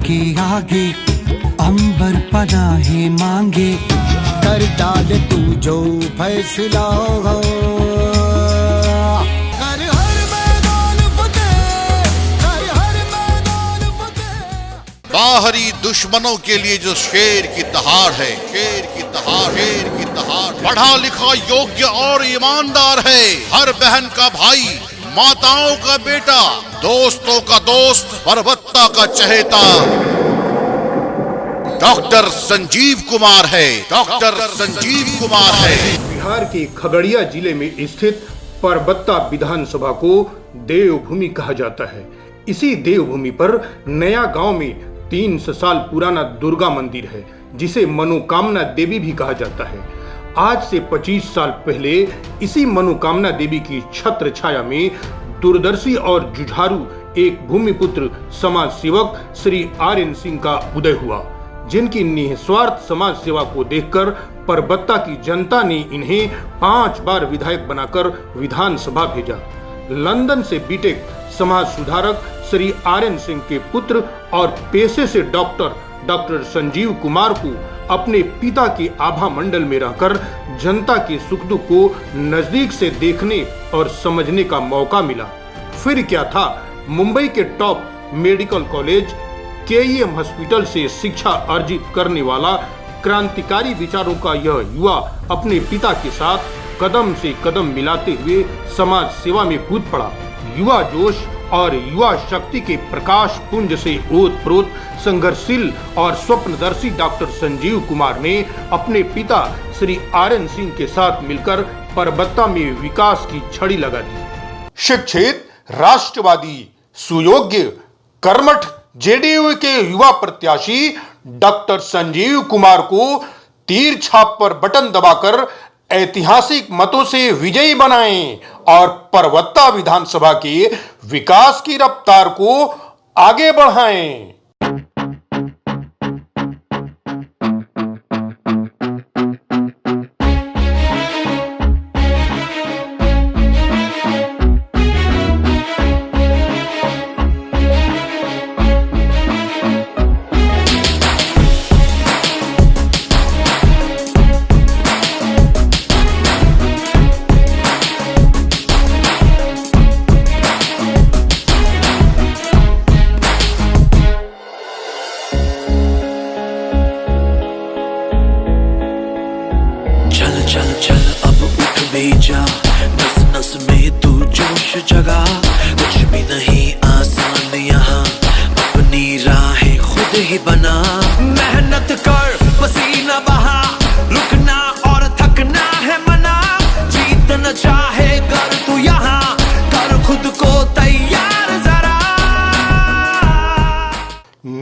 के आगे अंबर पनाहे मांगे, कर डाल तू जो फैसला हो। कर हर मैदान फतेह, कर हर मैदान फतेह। बाहरी दुश्मनों के लिए जो शेर की दहाड़ है, शेर की दहाड़, शेर की दहाड़। पढ़ा लिखा, योग्य और ईमानदार है, हर बहन का भाई, माताओं का बेटा, दोस्तों का दोस्त, परबत्ता का चहेता डॉक्टर संजीव कुमार है, डॉक्टर संजीव कुमार है। बिहार के खगड़िया जिले में स्थित परबत्ता विधानसभा को देवभूमि कहा जाता है। इसी देवभूमि पर नया गांव में 300 साल पुराना दुर्गा मंदिर है, जिसे मनोकामना देवी भी कहा जाता है। आज से 25 साल पहले इसी मनोकामना देवी की छत्र छाया में दूरदर्शी और जुझारू एक भूमिपुत्र समाज सेवक श्री आर.एन. सिंह का उदय हुआ, जिनकी निस्वार्थ समाज सेवा को देखकर परबत्ता की जनता ने इन्हें 5 बार विधायक बनाकर विधानसभा भेजा। लंदन से बीटेक समाज सुधारक श्री आर.एन. सिंह के पुत्र और पेशे से डॉक्टर संजीव कुमार को अपने पिता के आभा मंडल में रहकर जनता के सुख दुख को नजदीक से देखने और समझने का मौका मिला। फिर क्या था, मुंबई के top medical college KEM hospital से शिक्षा अर्जित करने वाला क्रांतिकारी विचारों का यह युवा अपने पिता के साथ कदम से कदम मिलाते हुए समाज सेवा में कूद पड़ा। युवा जोश और युवा शक्ति के प्रकाश पुंज से ओतप्रोत संघर्षशील और स्वप्नदर्शी डॉक्टर संजीव कुमार ने अपने पिता श्री आर.एन. सिंह के साथ मिलकर परबत्ता में विकास की छड़ी लगा दी। शिक्षित, राष्ट्रवादी, सुयोग्य, कर्मठ JDU के युवा प्रत्याशी डॉक्टर संजीव कुमार को तीर छाप पर बटन दबाकर ऐतिहासिक मतों से विजयी बनाएं और परबत्ता विधानसभा के विकास की रफ्तार को आगे बढ़ाएं। चल अब उठ भी जा, नस नस में तू जोश जगा। कुछ भी नहीं आसान यहाँ, अपनी राहें खुद ही बना। मेहनत कर, पसीना बहा, रुकना और थकना है मना। जीतना चाहे कर तू यहाँ, कर खुद को तैयार जरा।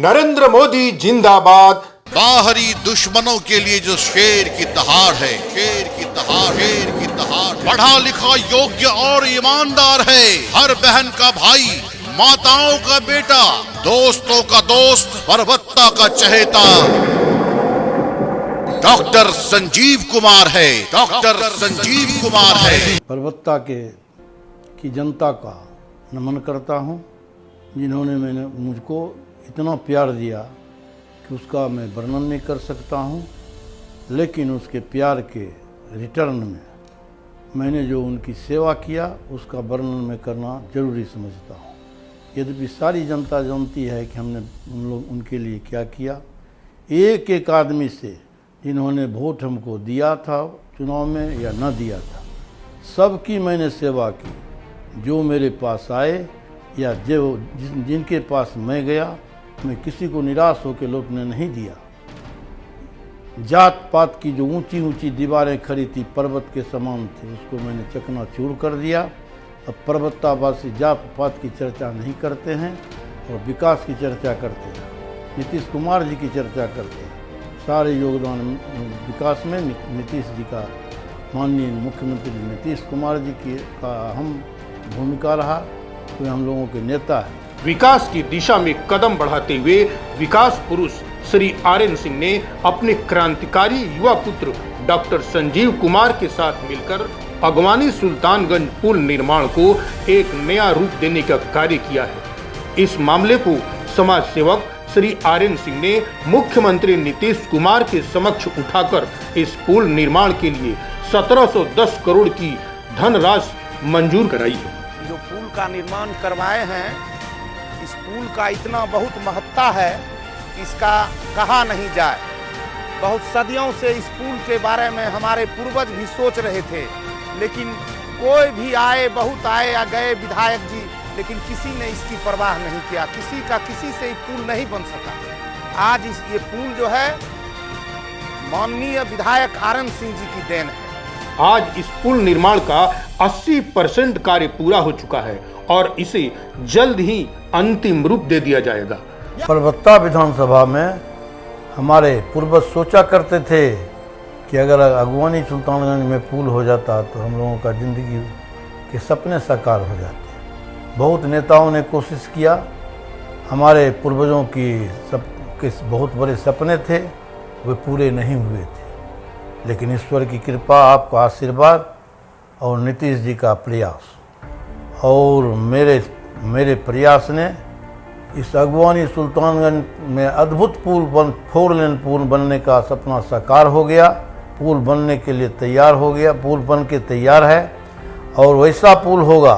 नरेंद्र मोदी जिंदाबाद। बाहरी दुश्मनों के लिए जो शेर की दहाड़ है, शेर की दहाड़, शेर की दहाड़। पढ़ा लिखा, योग्य और ईमानदार है, हर बहन का भाई, माताओं का बेटा, दोस्तों का दोस्त, परबत्ता का चहेता डॉक्टर संजीव कुमार है, डॉक्टर संजीव कुमार है। परबत्ता की जनता का नमन करता हूँ, जिन्होंने मुझको इतना प्यार दिया कि उसका मैं वर्णन नहीं कर सकता हूँ। लेकिन उसके प्यार के रिटर्न में मैंने जो उनकी सेवा किया उसका वर्णन मैं करना जरूरी समझता हूँ। यद्यपि सारी जनता जानती है कि हमने उनके लिए क्या किया। एक एक आदमी से जिन्होंने वोट हमको दिया था चुनाव में या न दिया था, सबकी मैंने सेवा की। जो मेरे पास आए या जो जिनके पास मैं गया, मैं किसी को निराश होकर लौटने नहीं दिया। जात पात की जो ऊंची ऊंची दीवारें खड़ी थी, पर्वत के समान थी, उसको मैंने चकनाचूर कर दिया। अब परबत्तावासी जात पात की चर्चा नहीं करते हैं और विकास की चर्चा करते हैं, नीतीश कुमार जी की चर्चा करते हैं। सारे योगदान विकास में नीतीश जी का, माननीय मुख्यमंत्री नीतीश कुमार जी की का अहम भूमिका रहा। तो हम लोगों के नेता है। विकास की दिशा में कदम बढ़ाते हुए विकास पुरुष श्री आर.एन. सिंह ने अपने क्रांतिकारी युवा पुत्र डॉक्टर संजीव कुमार के साथ मिलकर अगवानी सुल्तानगंज पुल निर्माण को एक नया रूप देने का कार्य किया है। इस मामले को समाज सेवक श्री आर्यन सिंह ने मुख्यमंत्री नीतीश कुमार के समक्ष उठाकर इस पुल निर्माण के लिए 1710 करोड़ की धनराशि मंजूर कराई है। जो पुल का निर्माण करवाए हैं, इस पुल का इतना बहुत महत्ता है, इसका कहा नहीं जाए। बहुत सदियों से इस पुल के बारे में हमारे पूर्वज भी सोच रहे थे, लेकिन कोई भी आए, बहुत आए या गए विधायक जी, लेकिन किसी ने इसकी परवाह नहीं किया। किसी से ये पुल नहीं बन सका। आज ये पुल जो है माननीय विधायक आर्यन सिंह जी की देन है। आज इस पुल निर्माण का 80% कार्य पूरा हो चुका है और इसे जल्द ही अंतिम रूप दे दिया जाएगा। परबत्ता विधानसभा में हमारे पूर्वज सोचा करते थे कि अगर अगवानी सुल्तानगंज में पुल हो जाता तो हम लोगों का ज़िंदगी के सपने साकार हो जाते। बहुत नेताओं ने कोशिश किया, हमारे पूर्वजों की बहुत बड़े सपने थे, वे पूरे नहीं हुए थे, लेकिन ईश्वर की कृपा, आपका आशीर्वाद और नीतीश जी का प्रयास और मेरे प्रयास ने इस अगवानी सुल्तानगंज में अद्भुत पुल 4 लेन पुल बनने का सपना साकार हो गया। पुल बनने के लिए तैयार हो गया, पुल बन के तैयार है और वैसा पुल होगा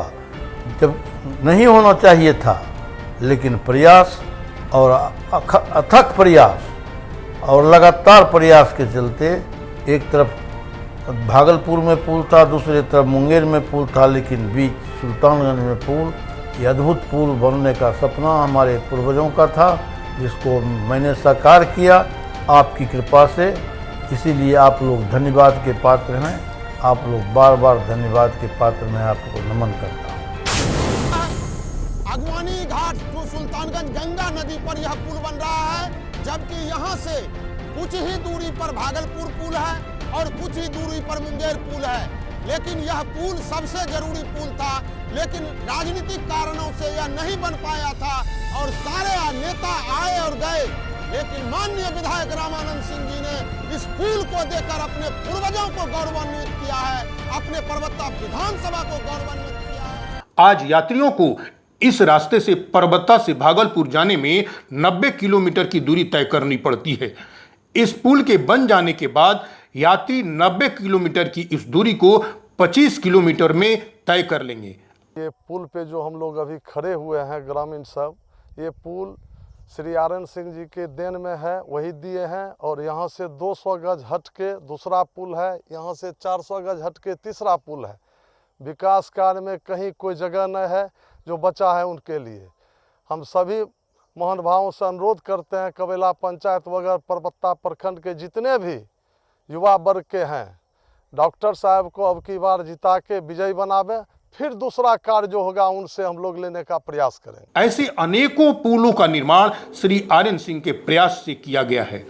जब नहीं होना चाहिए था, लेकिन प्रयास और अथक प्रयास और लगातार प्रयास के चलते एक तरफ भागलपुर में पुल था, दूसरी तरफ मुंगेर में पुल था, लेकिन बीच सुल्तानगंज में पुल, ये अद्भुत पुल बनने का सपना हमारे पूर्वजों का था, जिसको मैंने साकार किया आपकी कृपा से। इसीलिए आप लोग धन्यवाद के पात्र हैं। आप लोग बार बार धन्यवाद के पात्र मैं आपको नमन करता हूँ। अगवानी घाट टू सुल्तानगंज गंगा नदी पर यह पुल बन रहा है, जबकि यहाँ से कुछ ही दूरी पर भागलपुर पुल है और कुछ ही दूरी पर मुंगेर पुल है। लेकिन यह पुल सबसे जरूरी पुल था, लेकिन राजनीतिक कारणों से यह नहीं बन पाया था और सारे नेता आए और गए, लेकिन माननीय विधायक रामानंद सिंह जी ने इस पुल को देकर अपने पूर्वजों को गौरवान्वित किया है, अपने परबत्ता विधानसभा को गौरवान्वित किया है। आज यात्रियों को इस रास्ते से परबत्ता से भागलपुर जाने में 90 किलोमीटर की दूरी तय करनी पड़ती है। इस पुल के बन जाने के बाद यात्री 90 किलोमीटर की इस दूरी को 25 किलोमीटर में तय कर लेंगे। ये पुल पे जो हम लोग अभी खड़े हुए हैं ग्रामीण सब, ये पुल श्री आर्यन सिंह जी के देन में है, वही दिए हैं। और यहाँ से 200 गज हट के दूसरा पुल है, यहाँ से 400 गज हट के तीसरा पुल है। विकास कार्य में कहीं कोई जगह न है, जो बचा है उनके लिए हम सभी मोहन भावों से अनुरोध करते हैं, कबेला पंचायत वगैरह परबत्ता प्रखंड के जितने भी युवा वर्ग के हैं, डॉक्टर साहब को अब की बार जिता के विजयी बनावे, फिर दूसरा कार्य जो होगा उनसे हम लोग लेने का प्रयास करें। ऐसे अनेकों पुलों का निर्माण श्री आर्यन सिंह के प्रयास से किया गया है।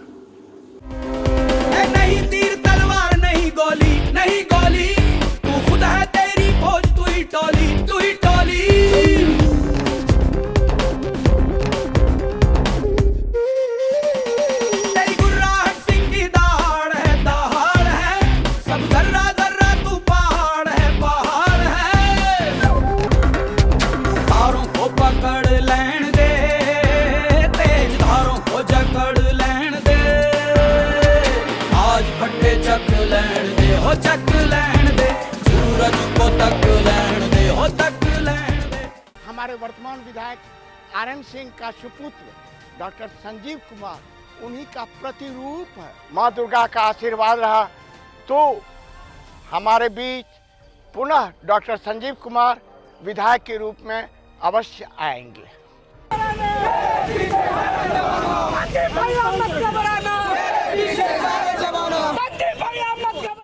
नहीं तीर तलवार नहीं गोली, तू खुद है तेरी फौज, तू ही टोली। तेरी गुर्राहट सिंह की दहाड़ है, सब जर्रा जर्रा तू पहाड़ है। धारों को पकड़ लेन दे, तेज धारों को जकड़ लेन दे, आज फटे चक लेन दे, हो चक लेन दे, सूरज को तक लेन दे, हो तक लेन दे। हमारे वर्तमान विधायक आर्यन सिंह का सुपुत्र डॉक्टर संजीव कुमार उन्हीं का प्रतिरूप है। माँ दुर्गा का आशीर्वाद रहा तो हमारे बीच पुनः डॉक्टर संजीव कुमार विधायक के रूप में अवश्य आएंगे।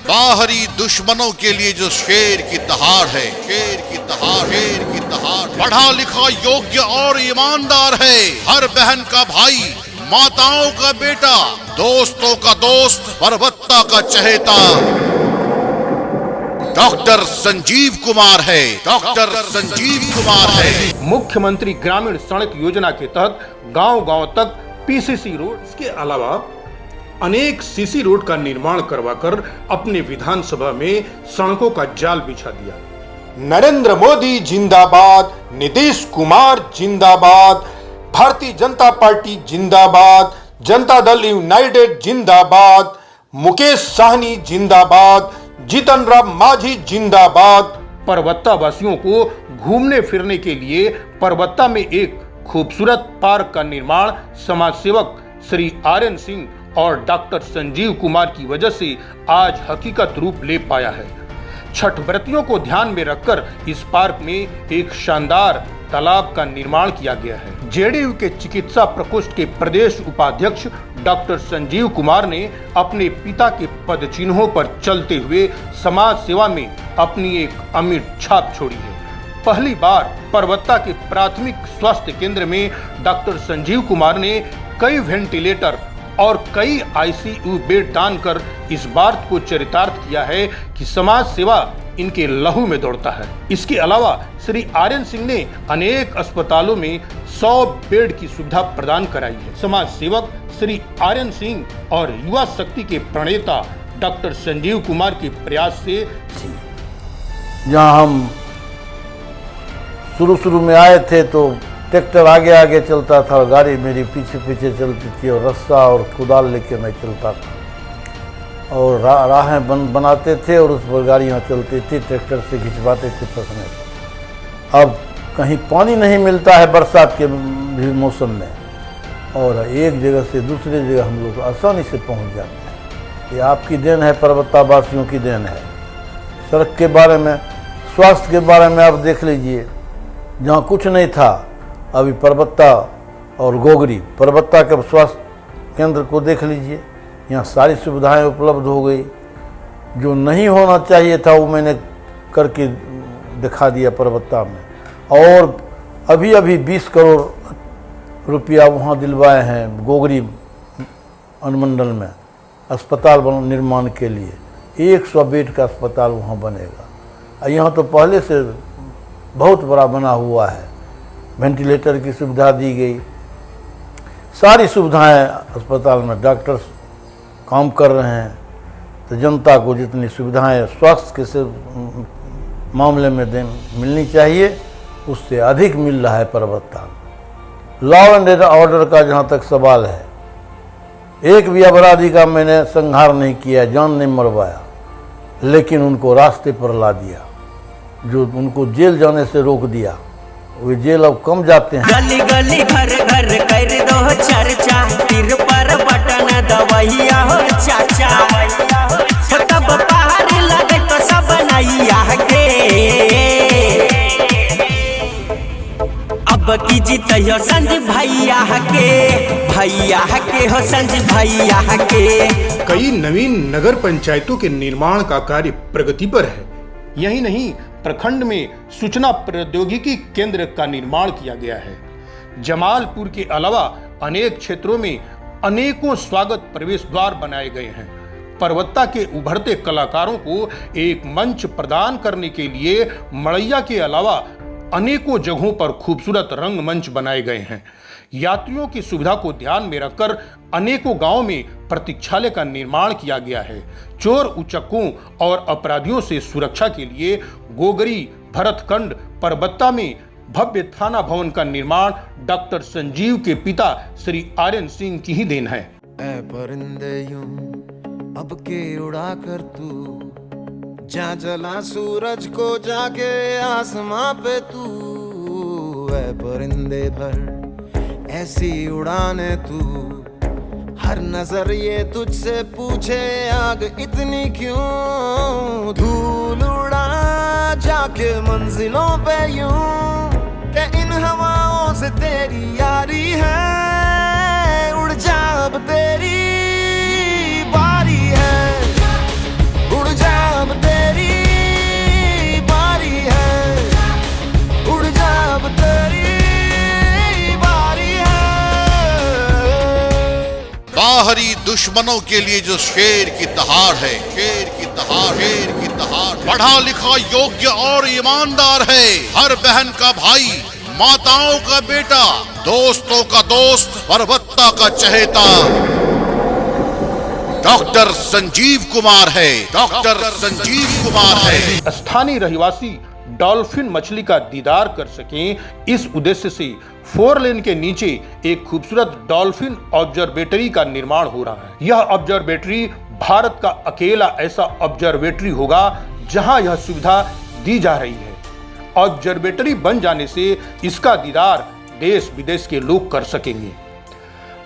बाहरी दुश्मनों के लिए जो शेर की दहाड़ है, शेर की दहाड़, पढ़ा लिखा योग्य और ईमानदार है, हर बहन का भाई, माताओं का बेटा, दोस्तों का दोस्त, परबत्ता का चहेता डॉक्टर संजीव कुमार है, डॉक्टर संजीव कुमार है। मुख्यमंत्री ग्रामीण सड़क योजना के तहत गांव-गांव तक पीसीसी रोड, इसके अलावा अनेक सीसी रोड का निर्माण करवाकर अपने विधानसभा में सड़कों का जाल बिछा दिया। नरेंद्र मोदी जिंदाबाद, नीतीश कुमार जिंदाबाद, भारतीय जनता पार्टी जिंदाबाद, जनता दल यूनाइटेड जिंदाबाद, मुकेश साहनी जिंदाबाद, जीतन राम मांझी जिंदाबाद। परबत्ता वासियों को घूमने फिरने के लिए परबत्ता में एक खूबसूरत पार्क का निर्माण समाज सेवक श्री आर्यन सिंह और डॉक्टर संजीव कुमार की वजह से आज हकीकत रूप ले पाया है। छठ व्रतियों को ध्यान में रखकर इस पार्क में एक शानदार तालाब का निर्माण किया गया है। जेडीयू के चिकित्सा प्रकोष्ठ के प्रदेश उपाध्यक्ष डॉक्टर संजीव कुमार ने अपने पिता के पद चिन्हों पर चलते हुए समाज सेवा में अपनी एक अमिट छाप छोड़ी है। पहली बार परबत्ता के प्राथमिक स्वास्थ्य केंद्र में डॉक्टर संजीव कुमार ने कई वेंटिलेटर और कई आईसीयू बेड दान कर इस बात को चरितार्थ किया है कि समाज सेवा इनके लहू में दौड़ता है। इसके अलावा श्री आर्यन सिंह ने अनेक अस्पतालों में 100 बेड की सुविधा प्रदान कराई है। समाज सेवक श्री आर्यन सिंह और युवा शक्ति के प्रणेता डॉक्टर संजीव कुमार के प्रयास से जहाँ हम शुरू में आए थे तो ट्रैक्टर आगे आगे चलता था और गाड़ी मेरी पीछे पीछे चलती थी और रस्सा और कुदाल लेके मैं चलता था और राहें बनाते थे और उस पर गाड़ियाँ चलती थी, ट्रैक्टर से खिंचवाते थे फंसने पर। अब कहीं पानी नहीं मिलता है बरसात के भी मौसम में और एक जगह से दूसरी जगह हम लोग आसानी से पहुंच जाते हैं। ये आपकी देन है, परबत्ता वासियों की देन है। सड़क के बारे में, स्वास्थ्य के बारे में आप देख लीजिए, जहाँ कुछ नहीं था अभी परबत्ता और गोगरी परबत्ता के स्वास्थ्य केंद्र को देख लीजिए, यहाँ सारी सुविधाएं उपलब्ध हो गई। जो नहीं होना चाहिए था वो मैंने करके दिखा दिया परबत्ता में। और अभी 20 करोड़ रुपया वहाँ दिलवाए हैं गोगरी अनुमंडल में अस्पताल निर्माण के लिए। 100 बेड का अस्पताल वहाँ बनेगा। यहाँ तो पहले से बहुत बड़ा बना हुआ है, वेंटिलेटर की सुविधा दी गई, सारी सुविधाएं अस्पताल में, डॉक्टर्स काम कर रहे हैं। तो जनता को जितनी सुविधाएं स्वास्थ्य के मामले में मिलनी चाहिए उससे अधिक मिल रहा है परबत्ता। लॉ एंड ऑर्डर का जहाँ तक सवाल है, एक भी अपराधी का मैंने संहार नहीं किया, जान नहीं मरवाया, लेकिन उनको रास्ते पर ला दिया। जो उनको जेल जाने से रोक दिया वे जेल अब कम जाते हैं। गली गली घर घर कर दो चर्चा, तीर पर बटन दवैया हो चाचा, तब पहाड़ लगे तो सब नैया के। अब की जीत हो संजीव भैया के हो संजीव भैया के। कई नवीन नगर पंचायतों के निर्माण का कार्य प्रगति पर है। यही नहीं, प्रखंड में सूचना प्रौद्योगिकी केंद्र का निर्माण किया गया है। जमालपुर के अलावा अनेक क्षेत्रों में अनेकों स्वागत प्रवेश द्वार बनाए गए हैं। परबत्ता के उभरते कलाकारों को एक मंच प्रदान करने के लिए मड़ैया के अलावा अनेकों जगहों पर खूबसूरत रंगमंच बनाए गए हैं। यात्रियों की सुविधा को ध्यान में रखकर अनेकों गांवों में प्रतीक्षालय का निर्माण किया गया है। चोर उचक्कों और अपराधियों से सुरक्षा के लिए गोगरी भरतखंड परबत्ता में भव्य थाना भवन का निर्माण डॉक्टर संजीव के पिता श्री आर्यन सिंह की ही देन है। ऐ परिंदे यूं अब के उड़ा कर तू, जा जला सूरज को जाके आसमां पे तू। ऐ परिंदे भर ऐसी उड़ाने तू, हर नजर ये तुझसे पूछे आग इतनी क्यों। धूल उड़ा जाके मंजिलों पे यूं, के इन हवाओं से तेरी यारी है। उड़ जा अब तेरी बारी है, उड़ जा अब तेरी बारी है, उड़ जा अब तेरी बारी है। बाहरी दुश्मनों के लिए जो शेर की दहाड़ है, शेर की दहाड़, शेर की दहाड़, पढ़ा लिखा योग्य और ईमानदार है। हर बहन का भाई, माताओं का बेटा, दोस्तों का दोस्त, परबत्ता का चहेता डॉक्टर संजीव कुमार है। डॉक्टर संजीव कुमार है। स्थानीय रहिवासी डॉल्फिन मछली का दीदार कर सकें, इस उद्देश्य से 4 लेन के नीचे एक खूबसूरत डॉल्फिन ऑब्जर्वेटरी का निर्माण हो रहा है। यह ऑब्जर्वेटरी भारत का अकेला ऐसा ऑब्जर्वेटरी होगा जहां यह सुविधा दी जा रही है। ऑब्जर्वेटरी बन जाने से इसका दीदार देश विदेश के लोग कर सकेंगे।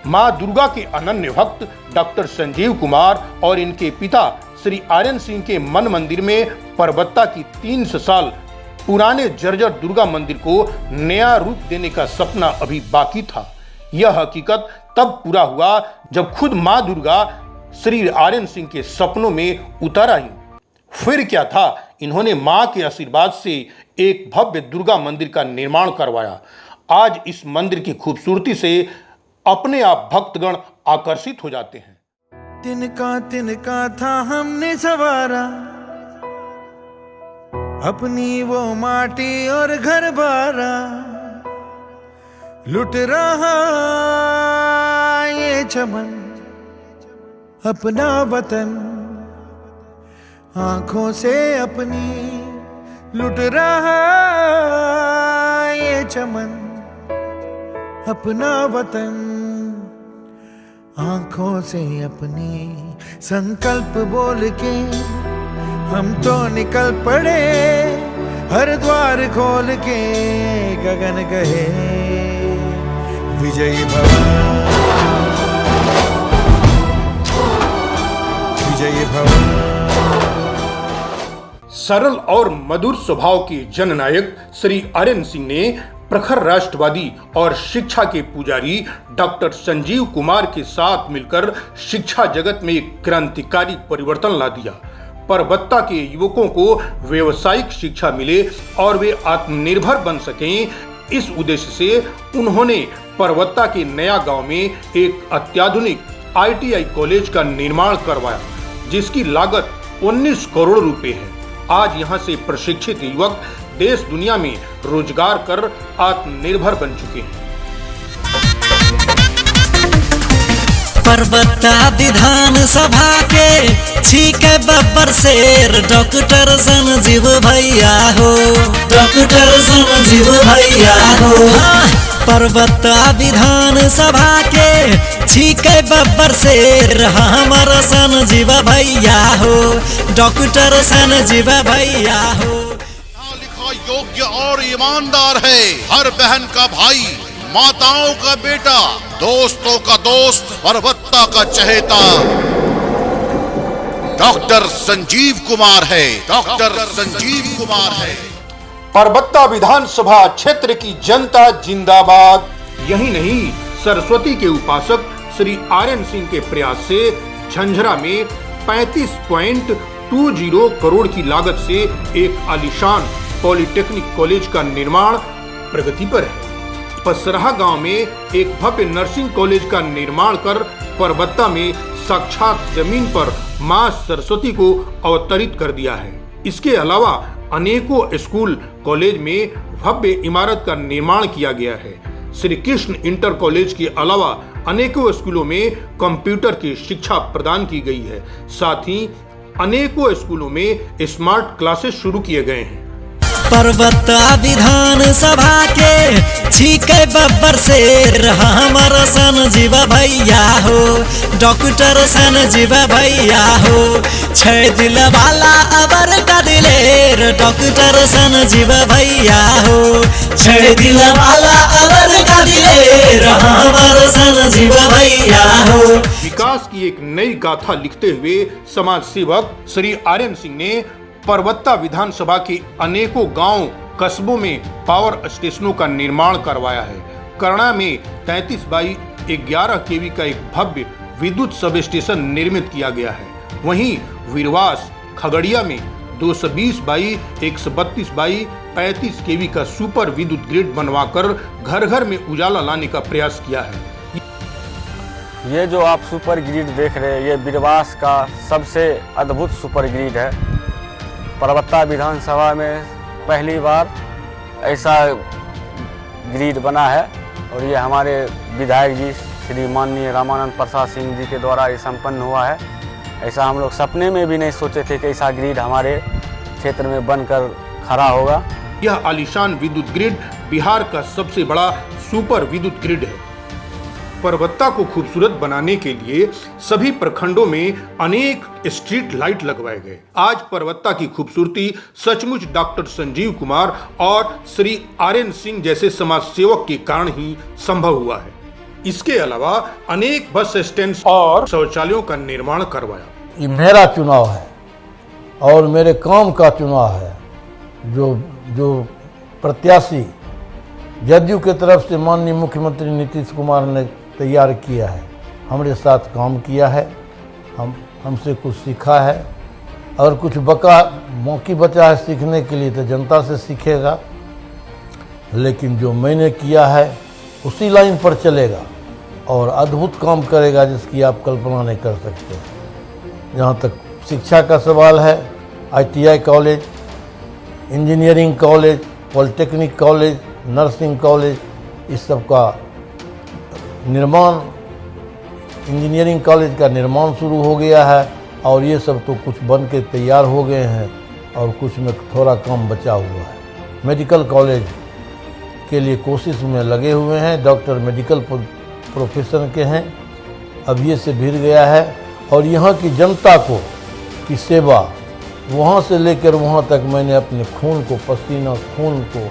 मां दुर्गा के अनन्य भक्त डॉक्टर संजीव कुमार और इनके पिता श्री आर्यन सिंह के मन मंदिर में परबत्ता की 300 साल पुराने जर्जर दुर्गा मंदिर को नया रूप देने का सपना अभी बाकी था। यह हकीकत तब पूरा हुआ जब खुद मां दुर्गा श्री आर्यन सिंह के सपनों में उतर आई। फिर क्या था, इन्होंने मां के आशीर्वाद से एक भव्य दुर्गा मंदिर का निर्माण करवाया। आज इस मंदिर की खूबसूरती से अपने आप भक्तगण आकर्षित हो जाते हैं। तिनका था हमने सवारा, अपनी वो माटी और घर बारा, लुट रहा ये चमन अपना वतन, आंखों से अपनी लुट रहा ये चमन अपना वतन, आंखों से अपनी संकल्प बोल के हम तो निकल पड़े, हर द्वार खोल के गगन कहे विजयी भव, विजयी भव। सरल और मधुर स्वभाव के जननायक श्री आर्यन सिंह ने प्रखर राष्ट्रवादी और शिक्षा के पुजारी डॉक्टर संजीव कुमार के साथ मिलकर शिक्षा जगत में एक क्रांतिकारी परिवर्तन ला दिया। परबत्ता के युवकों को व्यावसायिक शिक्षा मिले और वे आत्मनिर्भर बन सकें, इस उद्देश्य से उन्होंने परबत्ता के नया गांव में एक अत्याधुनिक ITI कॉलेज का निर्माण करवाया, जिसकी लागत 19 करोड़ रुपए है। आज यहां से प्रशिक्षित युवक देश दुनिया में रोजगार कर आत्मनिर्भर बन चुके हैं। परबत्ता विधान सभा के छीके बब्बर शेर डॉक्टर संजीव भैया हो, डॉक्टर संजीव भैया हो। परबत्ता विधान सभा के छीके बब्बर शेर हमर संजीव भैया हो, डॉक्टर संजीव भैया हो। योग्य और ईमानदार है, हर बहन का भाई, माताओं का बेटा, दोस्तों का दोस्त, परबत्ता का चहेता डॉक्टर संजीव कुमार है, डॉक्टर संजीव कुमार है। परबत्ता विधानसभा क्षेत्र की जनता जिंदाबाद। यही नहीं, सरस्वती के उपासक श्री आर्यन सिंह के प्रयास से झंझरा में 35.20 करोड़ की लागत से एक आलीशान पॉलिटेक्निक कॉलेज का निर्माण प्रगति पर है। पसराहा गांव में एक भव्य नर्सिंग कॉलेज का निर्माण कर परबत्ता में साक्षात जमीन पर मां सरस्वती को अवतरित कर दिया है। इसके अलावा अनेकों स्कूल कॉलेज में भव्य इमारत का निर्माण किया गया है। श्री कृष्ण इंटर कॉलेज के अलावा अनेकों स्कूलों में कंप्यूटर की शिक्षा प्रदान की गई है। साथ ही अनेकों स्कूलों में स्मार्ट क्लासेस शुरू किए गए हैं। परबत्ता विधान सभा के छीके बब्बर शेर हमर संजीव भैया हो, डॉक्टर संजीव भैया हो। छह दिल वाला अबर का दिलेर डॉक्टर संजीव भैया हो, छह दिल वाला अबर का दिलेर हमर संजीव भैया हो। विकास की एक नई गाथा लिखते हुए समाज सेवक श्री आर्यन सिंह ने परबत्ता विधानसभा के अनेकों गांव कस्बों में पावर स्टेशनों का निर्माण करवाया है। करना में 33/11 kV का एक भव्य विद्युत सब स्टेशन निर्मित किया गया है। वहीं वीरवास खगड़िया में 220/132/35 kV का सुपर विद्युत ग्रिड बनवाकर घर घर में उजाला लाने का प्रयास किया है। ये जो आप सुपर ग्रिड देख रहे हैं, ये वीरवास का सबसे अद्भुत सुपर ग्रिड है। परबत्ता विधानसभा में पहली बार ऐसा ग्रिड बना है और ये हमारे विधायक जी श्री माननीय रामानंद प्रसाद सिंह जी के द्वारा ये संपन्न हुआ है। ऐसा हम लोग सपने में भी नहीं सोचे थे कि ऐसा ग्रिड हमारे क्षेत्र में बनकर खड़ा होगा। यह आलीशान विद्युत ग्रिड बिहार का सबसे बड़ा सुपर विद्युत ग्रिड है। परबत्ता को खूबसूरत बनाने के लिए सभी प्रखंडों में अनेक स्ट्रीट लाइट लगवाए गए। आज परबत्ता की खूबसूरती सचमुच डॉक्टर संजीव कुमार और श्री आर्यन सिंह जैसे समाज सेवक के कारण ही संभव हुआ है। इसके अलावा अनेक बस स्टैंड और शौचालयों का निर्माण करवाया। ये मेरा चुनाव है और मेरे काम का चुनाव है। जो प्रत्याशी जदयू के तरफ से माननीय मुख्यमंत्री नीतीश कुमार ने तैयार किया है, हमारे साथ काम किया है, हमसे कुछ सीखा है और कुछ बाकी बचा है सीखने के लिए, तो जनता से सीखेगा। लेकिन जो मैंने किया है उसी लाइन पर चलेगा और अद्भुत काम करेगा जिसकी आप कल्पना नहीं कर सकते। जहाँ तक शिक्षा का सवाल है, ITI college, engineering college, polytechnic college, nursing college, इस सब का निर्माण, इंजीनियरिंग कॉलेज का निर्माण शुरू हो गया है और ये सब तो कुछ बन के तैयार हो गए हैं और कुछ में थोड़ा काम बचा हुआ है। मेडिकल कॉलेज के लिए कोशिश में लगे हुए हैं, डॉक्टर मेडिकल प्रोफेशन के हैं, अब ये से भिड़ गया है और यहाँ की जनता की सेवा वहाँ से लेकर वहाँ तक मैंने अपने खून को पसीना, खून को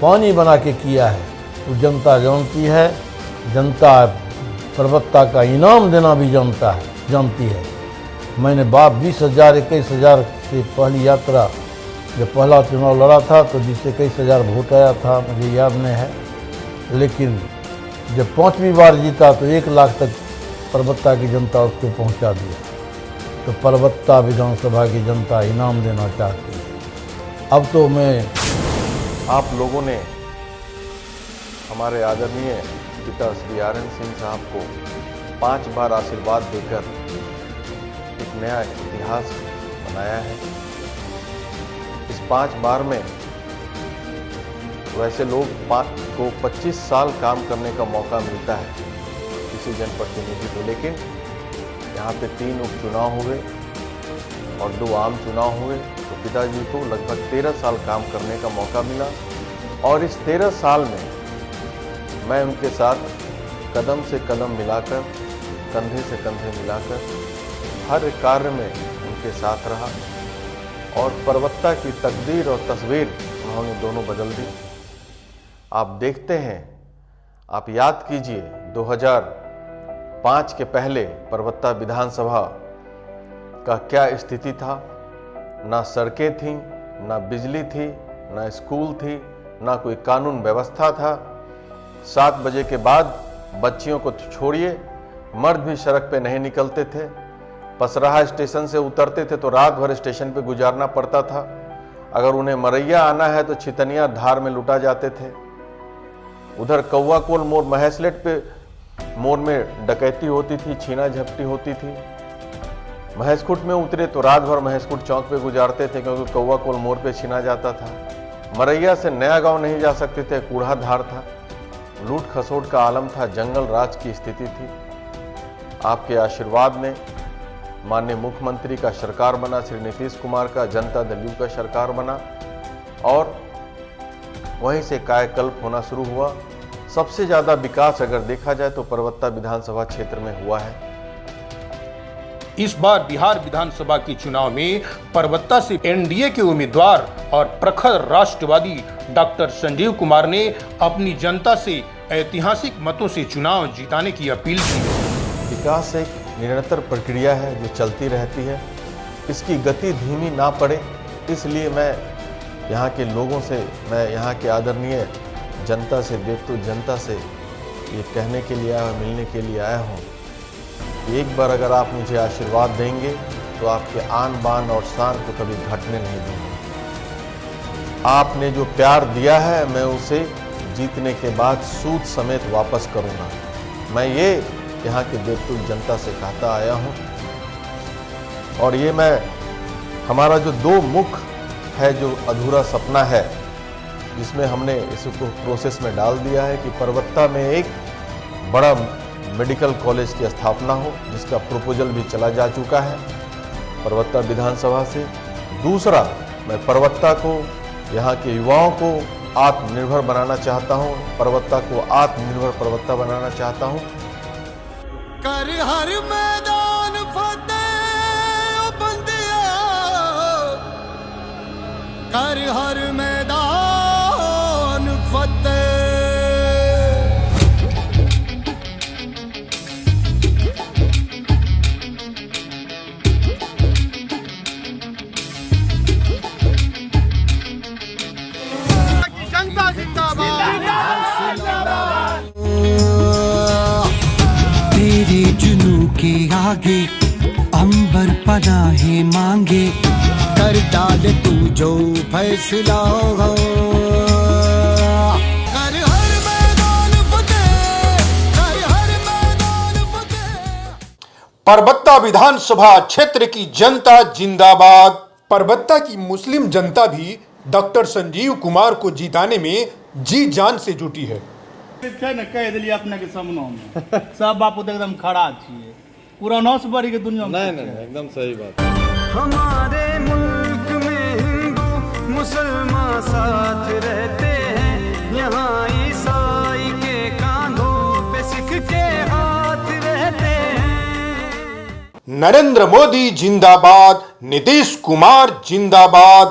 पानी बना के किया है। तो जनता जानती है, जनता परबत्ता का इनाम देना भी जानती है। मैंने 20,000 21,000 से पहली यात्रा, जब पहला चुनाव लड़ा था तो 20,000 वोट आया था, मुझे याद नहीं है। लेकिन जब 5वीं बार जीता तो 1 लाख तक परबत्ता की जनता उसको पहुंचा दिया। तो परबत्ता विधानसभा की जनता इनाम देना चाहती है। अब तो मैं, आप लोगों ने हमारे आदरणीय पिता श्री आर्यन सिंह साहब को 5 बार आशीर्वाद देकर एक नया इतिहास बनाया है। इस 5 बार में वैसे लोग को 25 साल काम करने का मौका मिलता है किसी जनप्रतिनिधि को, लेकिन यहाँ पे 3 उपचुनाव हुए और 2 आम चुनाव हुए, तो पिताजी को लगभग 13 साल काम करने का मौका मिला। और इस 13 साल में मैं उनके साथ कदम से कदम मिलाकर, कंधे से कंधे मिलाकर हर कार्य में उनके साथ रहा और परबत्ता की तकदीर और तस्वीर उन्होंने दोनों बदल दी। आप देखते हैं, आप याद कीजिए 2005 के पहले परबत्ता विधानसभा का क्या स्थिति था। ना सड़कें थीं, ना बिजली थी, ना स्कूल थी, ना कोई कानून व्यवस्था था। 7 बजे के बाद बच्चियों को छोड़िए, मर्द भी सड़क पे नहीं निकलते थे। पसराहा स्टेशन से उतरते थे तो रात भर स्टेशन पे गुजारना पड़ता था। अगर उन्हें मरैया आना है तो छितनिया धार में लुटा जाते थे। उधर कौवा कोल मोड़ महेशलेट पे मोड़ में डकैती होती थी, छीना झपटी होती थी। महेशखुट में उतरे तो रात भर महेशखुट चौक पे गुजारते थे क्योंकि कौवा कोल मोड़ पे छीना जाता था। मरैया से नया गांव नहीं जा सकते थे, कूढ़ा धार था, लूट खसोट का आलम था, जंगल राज की स्थिति थी। आपके आशीर्वाद में माननीय मुख्यमंत्री का सरकार बना, श्री नीतीश कुमार का जनता दल यू का सरकार बना और वहीं से कायाकल्प होना शुरू हुआ। सबसे ज्यादा विकास अगर देखा जाए तो परबत्ता विधानसभा क्षेत्र में हुआ है। इस बार बिहार विधानसभा के चुनाव में परबत्ता से एनडीए के उम्मीदवार और प्रखर राष्ट्रवादी डॉक्टर संजीव कुमार ने अपनी जनता से ऐतिहासिक मतों से चुनाव जिताने की अपील की। विकास एक निरंतर प्रक्रिया है जो चलती रहती है, इसकी गति धीमी ना पड़े, इसलिए मैं यहाँ के लोगों से, मैं यहाँ के आदरणीय जनता से, देवतु जनता से ये कहने के लिए आया, मिलने के लिए आया हूँ। एक बार अगर आप मुझे आशीर्वाद देंगे तो आपके आन बान और शान को कभी घटने नहीं दूंगा। आपने जो प्यार दिया है मैं उसे जीतने के बाद सूद समेत वापस करूंगा। मैं ये यहाँ के देवतुल जनता से कहता आया हूँ। और ये मैं, हमारा जो 2 मुख है, जो अधूरा सपना है, जिसमें हमने इसको प्रोसेस में डाल दिया है कि परबत्ता में एक बड़ा मेडिकल कॉलेज की स्थापना हो, जिसका प्रपोजल भी चला जा चुका है परबत्ता विधानसभा से। दूसरा, मैं परबत्ता को यहाँ के युवाओं को आत्मनिर्भर बनाना चाहता हूँ, परबत्ता को आत्मनिर्भर परबत्ता बनाना चाहता हूँ। कर हर मैदान फतेह ओ बंदिया, कर हर मैदान फतेह। जनता जिंदाबाद। तेरे जुनू के आगे अंबर पनाहे मांगे, कर डाल तू जो फैसला हो। कर हर मैदान फतेह, कर हर मैदान फतेह। परबत्ता विधानसभा क्षेत्र की जनता जिंदाबाद। परबत्ता की मुस्लिम जनता भी डॉक्टर संजीव कुमार को जिताने में जी जान से जुटी है। कह दिलिए अपने के सामने में सब बापू तो एकदम खड़ा छिए, पूरा नौस बड़ी के दुनिया में। नहीं एकदम सही बात। हमारे मुल्क में हिंदू मुसलमान साथ रहते हैं, यहाँ ईसाई के कांधों पे सिख के हाथ रहते हैं। नरेंद्र मोदी जिंदाबाद, नीतीश कुमार जिंदाबाद,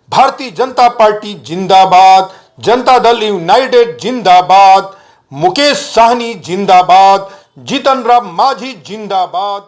भारतीय जनता पार्टी जिंदाबाद, जनता दल यूनाइटेड जिंदाबाद, मुकेश साहनी जिंदाबाद, जीतन राम मांझी जिंदाबाद।